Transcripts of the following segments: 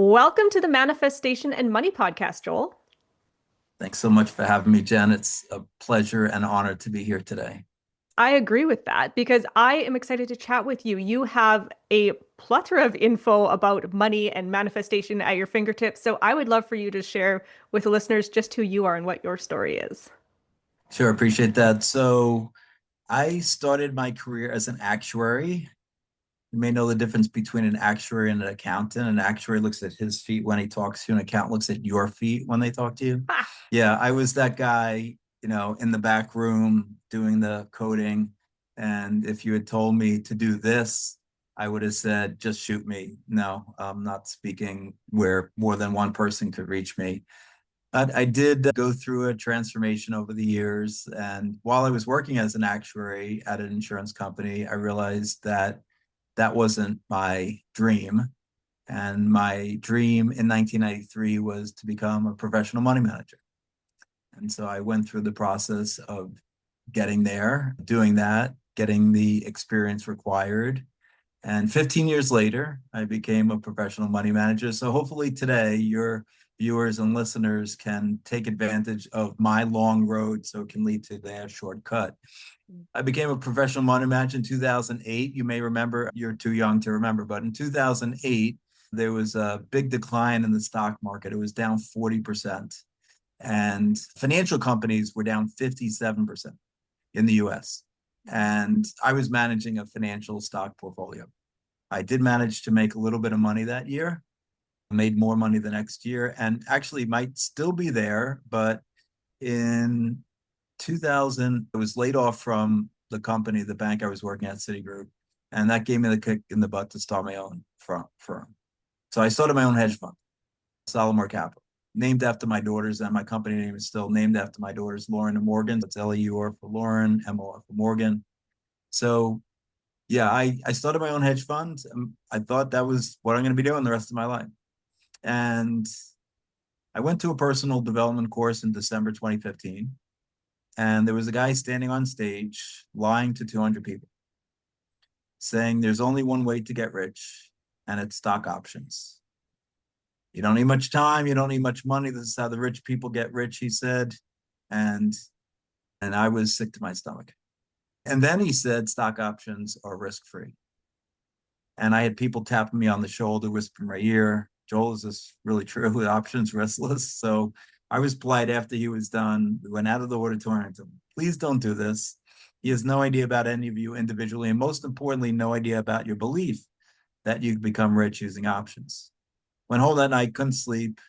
Welcome to the Manifestation and Money podcast, Joel. Thanks so much for having me, Jen. It's a pleasure and honor to be here today. I agree with that because I am excited to chat with you. You have a plethora of info about money and manifestation at your fingertips. So I would love for you to share with the listeners just who you are and what your story is. Sure, appreciate that. So, I started my career as an actuary. You may know the difference between an actuary and an accountant. An actuary looks at his feet when he talks to you, an accountant looks at your feet when they talk to you. Ah, Yeah, I was that guy, in the back room doing the coding. And if you had told me to do this, I would have said, just shoot me. No, I'm not speaking where more than one person could reach me. I did go through a transformation over the years. And while I was working as an actuary at an insurance company, I realized that that wasn't my dream. And my dream in 1993 was to become a professional money manager. And so I went through the process of getting there, doing that, getting the experience required. And 15 years later, I became a professional money manager. So hopefully today, your viewers and listeners can take advantage of my long road so it can lead to their shortcut. I became a professional money manager in 2008. You may remember, you're too young to remember, but in 2008, there was a big decline in the stock market. It was down 40%. And financial companies were down 57% in the US. And I was managing a financial stock portfolio. I did manage to make a little bit of money that year, made more money the next year, and actually might still be there. But in 2000, I was laid off from the company, the bank I was working at, Citigroup. And that gave me the kick in the butt to start my own firm. So I started my own hedge fund, Salomon Capital, named after my daughters, and my company name is still named after my daughters, Lauren and Morgan. It's Leur for Lauren, Mor for Morgan. So yeah, I started my own hedge fund. I thought that was what I'm going to be doing the rest of my life. And I went to a personal development course in December 2015. And there was a guy standing on stage lying to 200 people, saying there's only one way to get rich, and it's stock options. You don't need much time, you don't need much money. This is how the rich people get rich, he said. And and I was sick to my stomach. And then he said stock options are risk-free. And I had people tapping me on the shoulder, whispering in my ear, Joel, is this really true? The options riskless. So I was polite after he was done. We went out of the auditorium and said, please don't do this. He has no idea about any of you individually, and most importantly, no idea about your belief that you can become rich using options. Went home that night, couldn't sleep.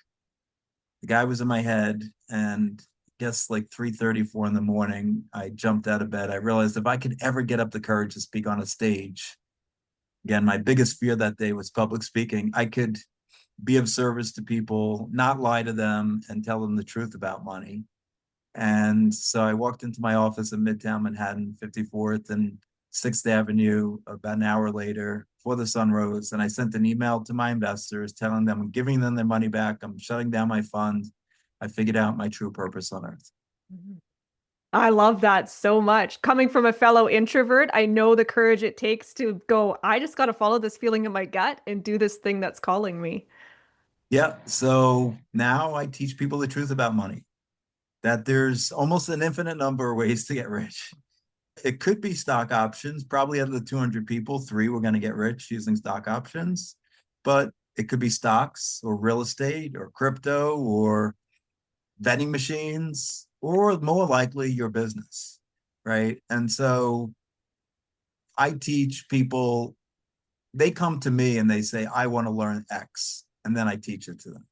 The guy was in my head, and I guess like 3:34 in the morning, I jumped out of bed. I realized if I could ever get up the courage to speak on a stage, again, my biggest fear that day was public speaking. I could be of service to people, not lie to them, and tell them the truth about money. And so I walked into my office in Midtown Manhattan, 54th and 6th Avenue, about an hour later before the sun rose. And I sent an email to my investors telling them I'm giving them their money back. I'm shutting down my fund. I figured out my true purpose on earth. I love that so much. Coming from a fellow introvert, I know the courage it takes to go, I just got to follow this feeling in my gut and do this thing that's calling me. Yeah. So now I teach people the truth about money, that there's almost an infinite number of ways to get rich. It could be stock options. Probably out of the 200 people, three were going to get rich using stock options. But it could be stocks or real estate or crypto or vending machines or more likely your business, right? And so I teach people, they come to me and they say, I want to learn X. And then I teach it to them,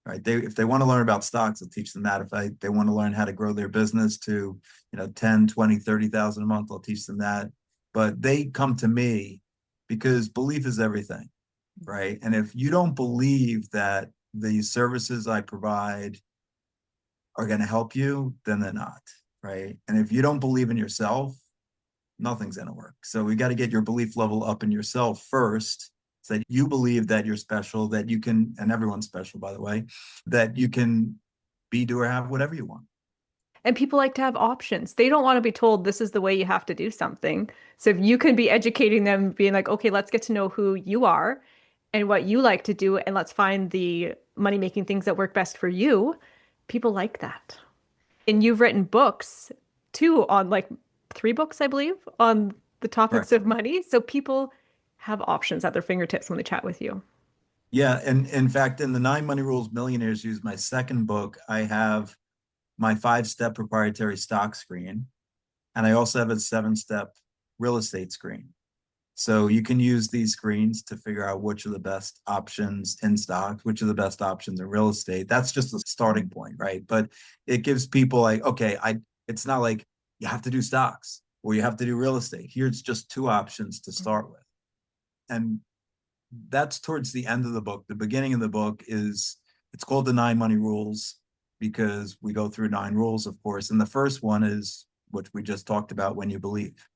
right? If they want to learn about stocks, I'll teach them that. If they want to learn how to grow their business to, 10, 20, 30,000 a month, I'll teach them that. But they come to me because belief is everything, right? And if you don't believe that the services I provide are going to help you, then they're not, right? And if you don't believe in yourself, nothing's going to work. So we got to get your belief level up in yourself first, so that you believe that you're special, that you can, and everyone's special, by the way, that you can be, do, or have whatever you want. And people like to have options. They don't want to be told this is the way you have to do something. So if you can be educating them, being like, okay, let's get to know who you are and what you like to do, and let's find the money making things that work best for you, people like that. And you've written books too on like 3 books, I believe, on the topics Correct. of money. So people have options at their fingertips when they chat with you. Yeah, and in fact, in the Nine Money Rules Millionaires Use, my second book, I have my 5-step proprietary stock screen, and I also have a 7-step real estate screen. So you can use these screens to figure out which are the best options in stocks, which are the best options in real estate. That's just a starting point, right? But it gives people like, okay, it's not like you have to do stocks or you have to do real estate. Here's just 2 options to start with. And that's towards the end of the book. The beginning of the book is, it's called the 9 money rules because we go through 9 rules, of course. And the first one is what we just talked about: when you believe.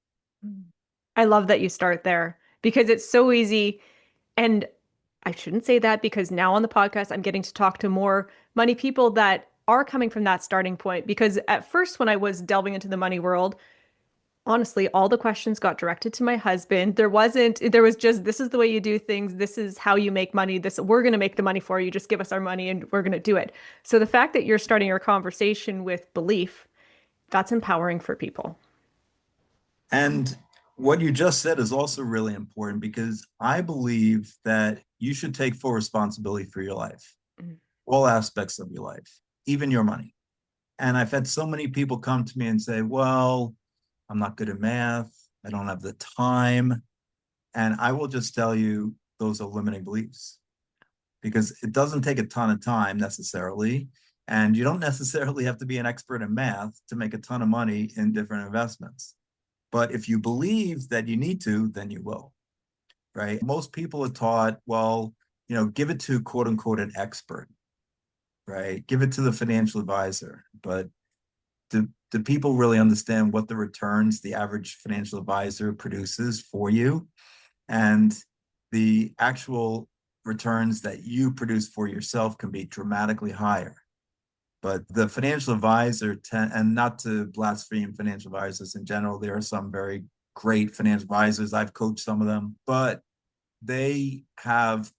I love that you start there because it's so easy. And I shouldn't say that because now on the podcast, I'm getting to talk to more money people that are coming from that starting point. Because at first, when I was delving into the money world, honestly, all the questions got directed to my husband. There was just, this is the way you do things. This is how you make money. We're going to make the money for you. Just give us our money and we're going to do it. So the fact that you're starting your conversation with belief, that's empowering for people. And what you just said is also really important because I believe that you should take full responsibility for your life, Mm. all aspects of your life, even your money. And I've had so many people come to me and say, well, I'm not good at math. I don't have the time. And I will just tell you, those are limiting beliefs because it doesn't take a ton of time necessarily. And you don't necessarily have to be an expert in math to make a ton of money in different investments. But if you believe that you need to, then you will, right? Most people are taught, well, give it to quote unquote an expert, right? Give it to the financial advisor. But do people really understand what the returns the average financial advisor produces for you and the actual returns that you produce for yourself can be dramatically higher. But the financial advisor, and not to blaspheme financial advisors in general, there are some very great financial advisors. I've coached some of them, but they have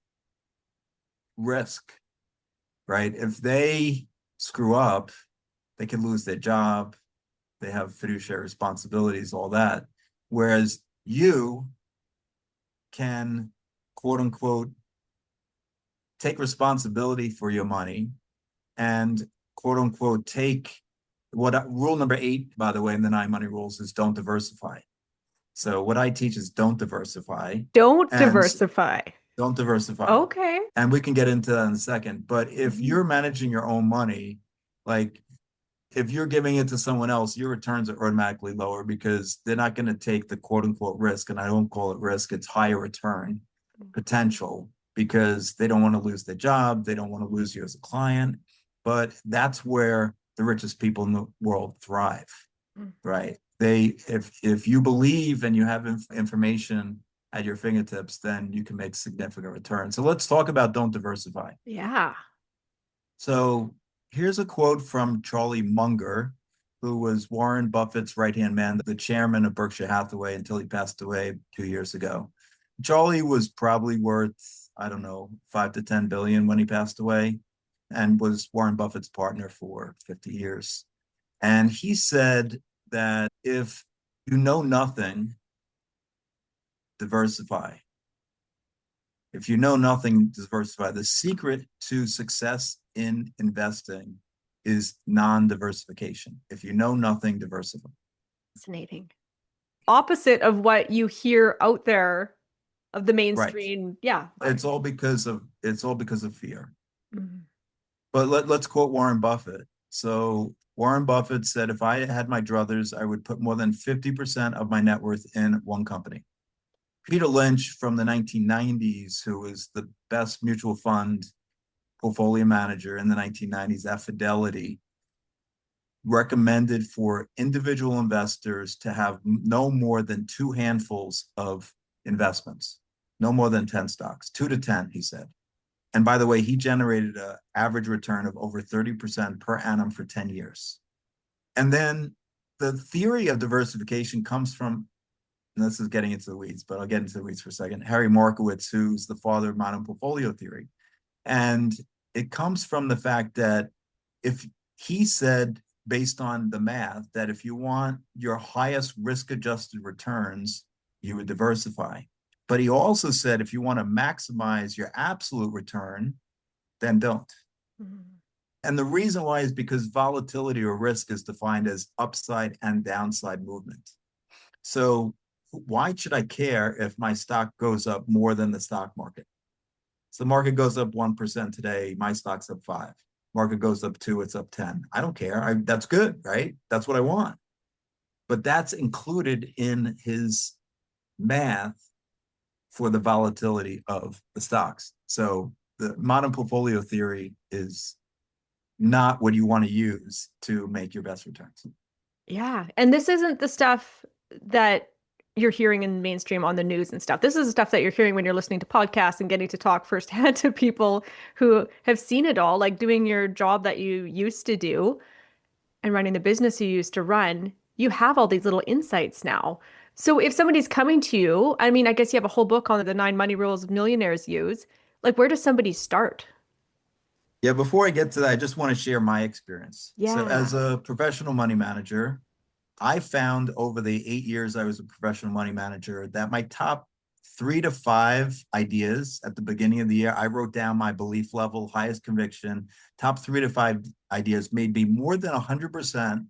risk, right? If they screw up, they can lose their job. They have fiduciary responsibilities, all that. Whereas you can, quote unquote, take responsibility for your money and, quote unquote, take what rule number 8, by the way, in the 9 money rules is don't diversify. So what I teach is don't diversify Don't and diversify. don't diversify. Okay. And we can get into that in a second. But if Mhm. you're managing your own money, like if you're giving it to someone else, your returns are automatically lower because they're not going to take the quote unquote risk. And I don't call it risk, it's higher return potential because they don't want to lose their job. They don't want to lose you as a client. But that's where the richest people in the world thrive, right? If you believe and you have information at your fingertips, then you can make significant returns. So let's talk about don't diversify. Yeah. So here's a quote from Charlie Munger, who was Warren Buffett's right-hand man, the chairman of Berkshire Hathaway until he passed away 2 years ago. Charlie was probably worth, I don't know, 5 to 10 billion when he passed away and was Warren Buffett's partner for 50 years. And he said that if you know nothing, diversify. If you know nothing, diversify. The secret to success in investing is non-diversification. If you know nothing, diversify. Fascinating. Opposite of what you hear out there of the Right. mainstream. Yeah. It's all because of fear. Mhm. But let's quote Warren Buffett. So Warren Buffett said, if I had my druthers, I would put more than 50% of my net worth in one company. Peter Lynch from the 1990s, who was the best mutual fund portfolio manager in the 1990s at Fidelity, recommended for individual investors to have no more than 2 handfuls of investments, no more than 10 stocks, 2 to 10, he said. And by the way, he generated an average return of over 30% per annum for 10 years. And then the theory of diversification comes from and this is getting into the weeds, but I'll get into the weeds for a second. Harry Markowitz, who's the father of modern portfolio theory. And it comes from the fact that if he said, based on the math, that if you want your highest risk adjusted returns, you would diversify. But he also said, if you want to maximize your absolute return, then don't. Mhm. And the reason why is because volatility or risk is defined as upside and downside movement. So why should I care if my stock goes up more than the stock market? So the market goes up 1% today, my stock's up 5. Market goes up 2, it's up 10. I don't care. That's good, right? That's what I want. But that's included in his math for the volatility of the stocks. So the modern portfolio theory is not what you want to use to make your best returns. Yeah. And this isn't the stuff that you're hearing in mainstream on the news and stuff. This is the stuff that you're hearing when you're listening to podcasts and getting to talk firsthand to people who have seen it all, like doing your job that you used to do and running the business you used to run. You have all these little insights now. So if somebody's coming to you, I mean, I guess you have a whole book on the 9 money rules millionaires use. Like, where does somebody start? Yeah, before I get to that, I just want to share my experience. So, as Yeah. a professional money manager, I found over the 8 years I was a professional money manager that my top 3 to 5 ideas at the beginning of the year, I wrote down my belief level, highest conviction, top 3 to 5 ideas made me more than 100%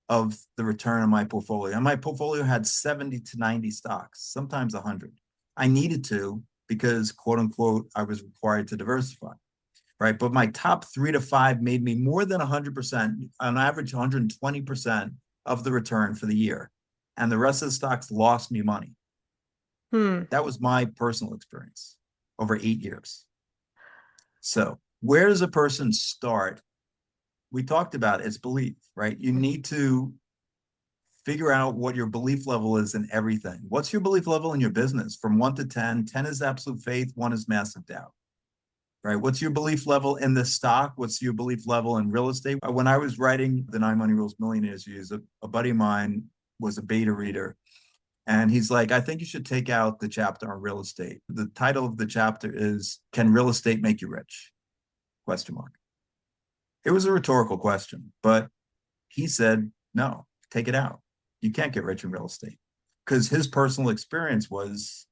of the return on my portfolio. And my portfolio had 70 to 90 stocks, sometimes 100. I needed to because, quote unquote, I was required to diversify, right? But my top 3 to 5 made me more than 100%, on average 120% of the return for the year. And the rest of the stocks lost me money. Hmm. That was my personal experience over 8 years. So, where does a person start? We talked about it's belief, right? You need to figure out what your belief level is in everything. What's your belief level in your business? From 1 to 10, 10 is absolute faith, 1 is massive doubt, right? What's your belief level in the stock? What's your belief level in real estate? When I was writing the 9 Money Rules Millionaires Use, a buddy of mine was a beta reader. And he's like, I think you should take out the chapter on real estate. The title of the chapter is, Can Real Estate Make You Rich? Question mark. It was a rhetorical question, but he said, no, take it out. You can't get rich in real estate. Because his personal experience was,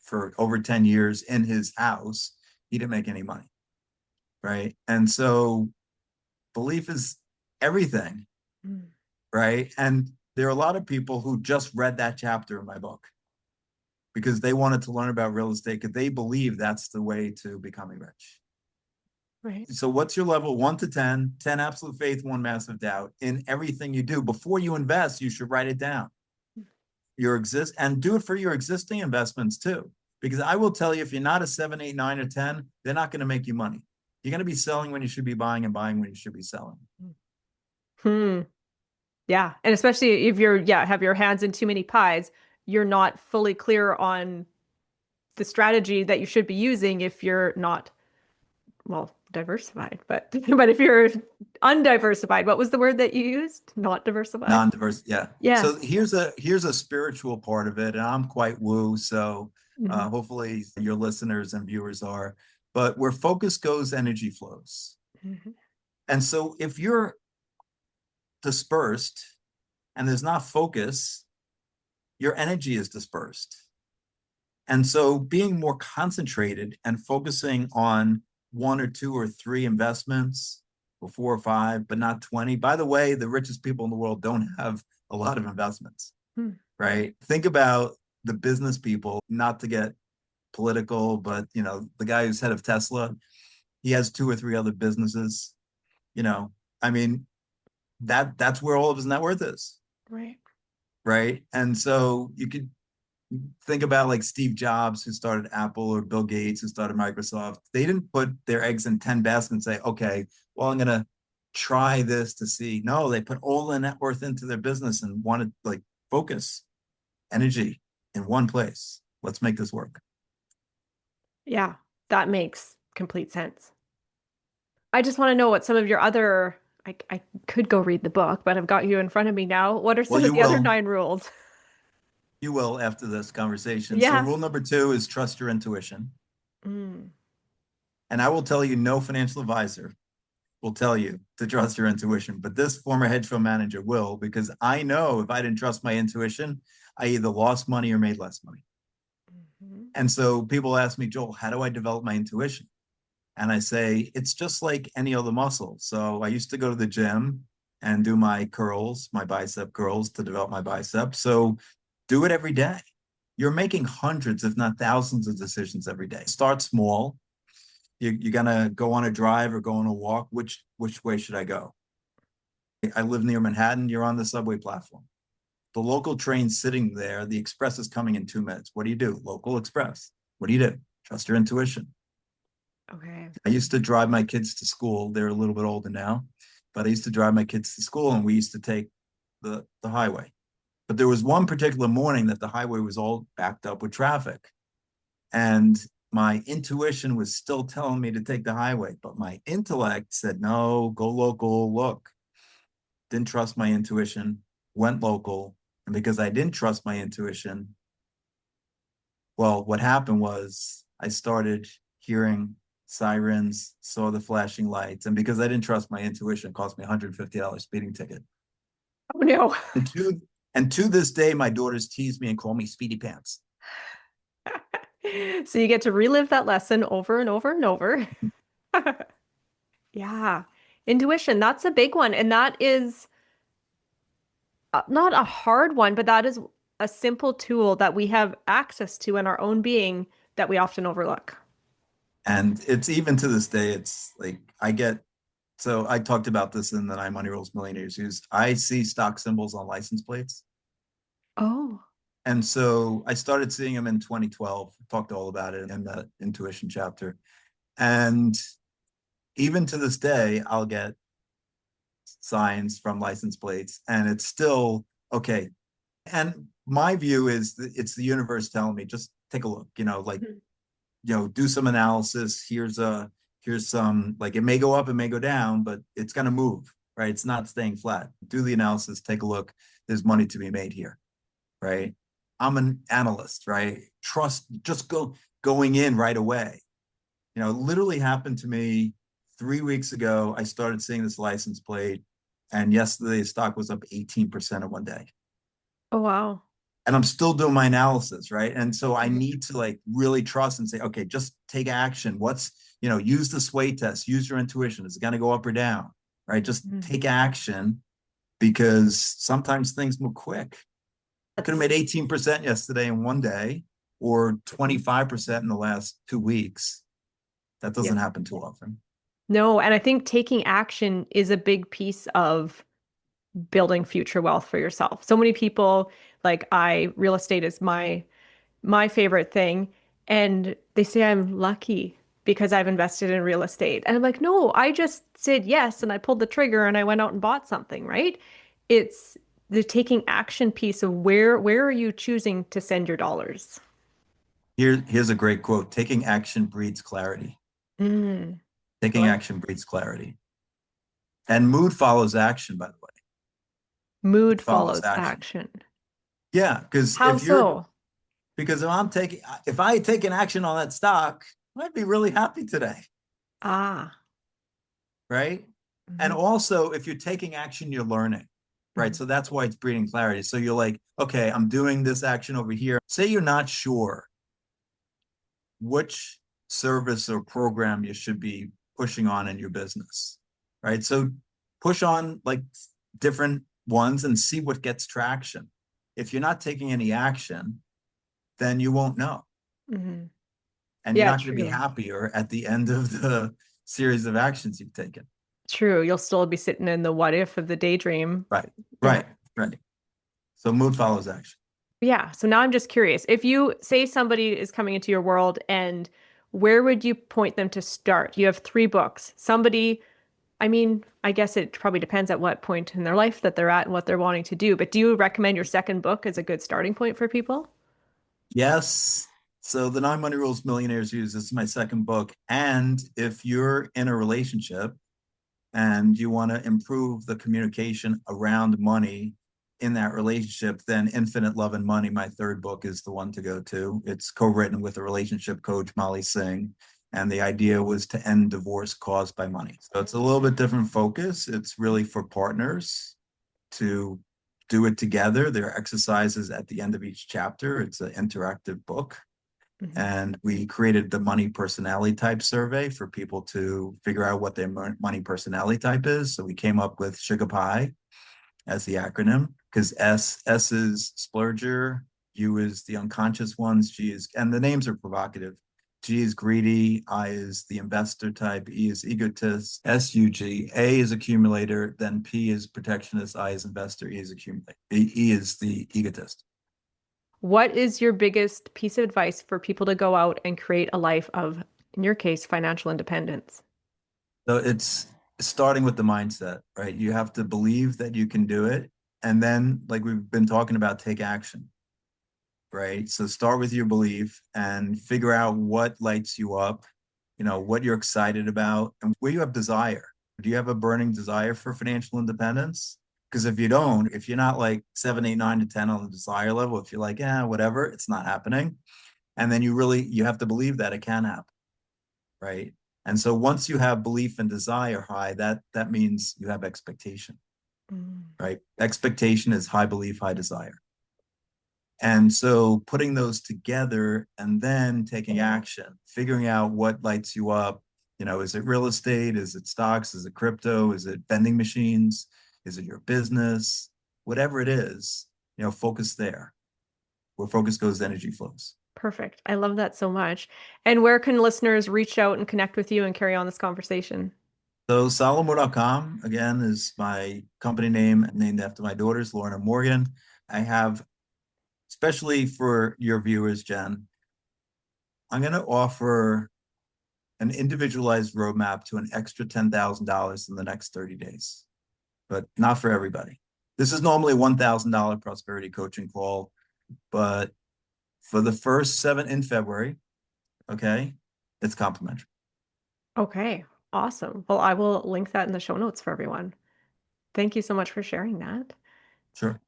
for over 10 years in his house, he didn't make any money. Right. And so belief is everything. Hmm. Right. And there are a lot of people who just read that chapter in my book because they wanted to learn about real estate because they believe that's the way to becoming rich. Right. So what's your level? 1 to 10, 10 absolute faith, 1 massive doubt in everything you do. Before you invest, you should write it down. Your exist and do it for your existing investments too. Because I will tell you, if you're not a 7, 8, 9, or 10, they're not going to make you money. You're going to be selling when you should be buying and buying when you should be selling. Hmm. Yeah. And especially if you're, yeah, have your hands in too many pies, you're not fully clear on the strategy that you should be using if you're not, well, diversified, but but if you're undiversified, what was the word that you used? Not diversified. Non-diverse, yeah. Yeah. So here's a spiritual part of it, and I'm quite woo. So Hmm. hopefully your listeners and viewers are. But where focus goes, energy flows. Hmm. And so if you're dispersed and there's not focus, your energy is dispersed. And so being more concentrated and focusing on 1 or 2 or 3 investments, or 4 or 5, but not 20. By the way, the richest people in the world don't have a lot of investments, right? Think about the business people, not to get political, but the guy who's head of Tesla, he has 2 or 3 other businesses, you know. I mean, that's where all of his net worth is, Right. right? And so you could think about like Steve Jobs, who started Apple, or Bill Gates, who started Microsoft. They didn't put their eggs in 10 baskets and say, okay, well, I'm going to try this to see. No, they put all the net worth into their business and wanted like focus, energy in one place. Let's make this work. Yeah, that makes complete sense. I just want to know what some of your other, I could go read the book, but I've got you in front of me now. What are Well, some of you the other will. 9 rules? You will after this conversation. So Yeah. rule number 2 is trust your intuition. Mm. And I will tell you, no financial advisor will tell you to trust your intuition, but this former hedge fund manager will, because I know if I didn't trust my intuition, I either lost money or made less money. Mhm. And so people ask me, Joel, how do I develop my intuition? And I say, it's just like any other muscle. So I used to go to the gym and do my curls, my bicep curls to develop my bicep. So do it every day. You're making hundreds, if not thousands of decisions every day. Start small. You're gonna go on a drive or go on a walk. Which way should I go? I live near Manhattan. You're on the subway platform. The local train's sitting there. The express is coming in 2 minutes. What do you do? Local express. What do you do? Trust your intuition. Okay. I used to drive my kids to school. They're a little bit older now, but I used to drive my kids to school and we used to take the highway. But there was one particular morning that the highway was all backed up with traffic. And my intuition was still telling me to take the highway, but my intellect said, no, go local, look. Didn't trust my intuition, went local. And because I didn't trust my intuition, well, what happened was I started hearing sirens, saw the flashing lights. And because I didn't trust my intuition, it cost me a $150 speeding ticket. Oh no. And to this day, my daughters tease me and call me Speedy Pants. So you get to relive that lesson over and over and over. Yeah. Intuition, that's a big one. And that is not a hard one, but that is a simple tool that we have access to in our own being that we often overlook. And it's even to this day, it's like so I talked about this in the Nine Money Rules Millionaires use. I see stock symbols on license plates. Oh. And so I started seeing them in 2012, talked all about it in the intuition chapter. And even to this day, I'll get signs from license plates and it's still okay. And my view is that it's the universe telling me, just take a look, like, Mhm. do some analysis. Here's some, like, it may go up, it may go down, but it's going to move, right? It's not staying flat. Do the analysis, take a look. There's money to be made here, right? I'm an analyst, right? Trust, just going in right away. It literally happened to me 3 weeks ago. I started seeing this license plate, and yesterday the stock was up 18% in one day. Oh, wow. And I'm still doing my analysis, right? And so I Mhm. need to like really trust and say, okay, just take action. Use the sway test, use your intuition. Is it going to go up or down, right? Just Mhm. take action because sometimes things move quick. I could have made That's 18% yesterday in one day or 25% in the last 2 weeks. That yeah. doesn't happen too often. No, and I think taking action is a big piece of building future wealth for yourself. So many people, like real estate is my favorite thing, and they say I'm lucky because I've invested in real estate. And I'm like, "No, I just said yes and I pulled the trigger and I went out and bought something," right? It's the taking action piece of where are you choosing to send your dollars? Here's a great quote. Taking action breeds clarity. Mm, I Taking like action breeds clarity. And mood follows action, by the way. mood Mood follows follows action. action. Yeah, because How so? if I had taken action on that stock, I'd be really happy today, Ah. right? And Mhm, also, if you're taking action, you're learning, right? mhm, So that's why it's breeding clarity. So you're like, okay, I'm doing this action over here. Say you're not sure which service or program you should be pushing on in your business, right? So push on like different ones and see what gets traction. If you're not taking any action, then you won't know. mhm. And you're Yeah, not going to be true. happier at the end of the series of actions you've taken. True. You'll still be sitting in the what if of the daydream. Right, Yeah. right, right. So mood follows action. Yeah. So now I'm just curious. If you say somebody is coming into your world and where would you point them to start? You have three books. Somebody, I mean, I guess it probably depends at what point in their life that they're at and what they're wanting to do. But do you recommend your second book as a good starting point for people? Yes. So the Nine Money Rules Millionaires use this is my second book. And if you're in a relationship and you want to improve the communication around money in that relationship, then Infinite Love and Money, my third book, is the one to go to. It's co-written with a relationship coach, Molly Singh. And the idea was to end divorce caused by money. So it's a little bit different focus. It's really for partners to do it together. There are exercises at the end of each chapter. It's an interactive book. Mhm. And we created the money personality type survey for people to figure out what their money personality type is. So we came up with Sugar Pie as the acronym, because S is splurger, U is the unconscious ones, G is, and the names are provocative. G is greedy, I is the investor type, E is egotist, SUG, A is accumulator, then P is protectionist, I is investor, E is accumulator, E is the egotist. What is your biggest piece of advice for people to go out and create a life of, in your case, financial independence? So it's starting with the mindset, right? You have to believe that you can do it. And then, like we've been talking about, take action, right? So start with your belief and figure out what lights you up, what you're excited about and where you have desire. Do you have a burning desire for financial independence? Because if you don't, if you're not like 7, 8, 9 to 10 on the desire level, if you're like, yeah, whatever, it's not happening. And then you have to believe that it can happen, right? And so once you have belief and desire high, that means you have expectation, Mm. right? Expectation is high belief, high desire. And so putting those together and then taking action, figuring out what lights you up. Is it real estate? Is it stocks? Is it crypto? Is it vending machines? Is it your business? Whatever it is, focus there. Where focus goes, energy flows. Perfect. I love that so much. And where can listeners reach out and connect with you and carry on this conversation? So Salomon.com, again, is my company name, named after my daughters, Lauren and Morgan. I have, especially for your viewers, Jen, I'm going to offer an individualized roadmap to an extra $10,000 in the next 30 days, but not for everybody. This is normally $1,000 prosperity coaching call, but for the first 7 in February, okay, it's complimentary. Okay, awesome. Well, I will link that in the show notes for everyone. Thank you so much for sharing that. Sure.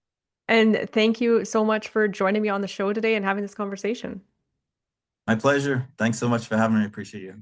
And thank you so much for joining me on the show today and having this conversation. My pleasure. Thanks so much for having me. I appreciate you.